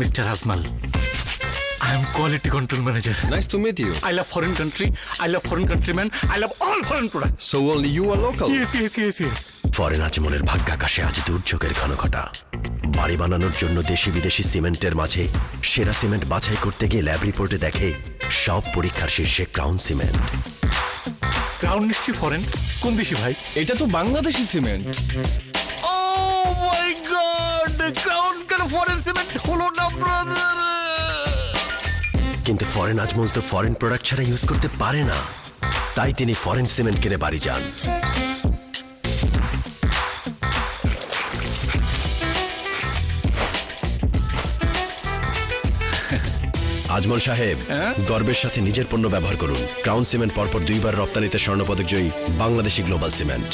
Mr. Azmal. I am quality control manager. Nice to meet you. I love foreign country. I love foreign countrymen. I love all foreign products. So only you are local? Yes. ফরেন আজমলের ভাগ্যাকাশে আজ দুর্যোগের ঘনঘটা। বাড়ি বানানোর জন্য দেশি বিদেশি সিমেন্টের মাঝে সেরা সিমেন্ট বাছাই করতে গিয়ে ল্যাব রিপোর্টে দেখে সব পরীক্ষার শীর্ষে ক্রাউন সিমেন্ট। ক্রাউন নিশ্চয়ই ফরেন। কোন দেশি ভাই? এটা তো Bangladeshi cement. Oh my God! Crown কেন ফরেন সিমেন্ট হলো না ব্রাদার? কিন্তু ফরেন আজমল তো ফরেন প্রোডাক্ট ছাড়া ইউজ করতে পারে না, তাই তিনি ফরেন সিমেন্ট কিনে বাড়ি যান। আজমল সাহেব, গর্বের সাথে নিজের পণ্য ব্যবহার করুন। ক্রাউন সিমেন্ট পরপর 2বার রপ্তানিতে স্বর্ণপদক জয়ী বাংলাদেশি গ্লোবাল সিমেন্ট।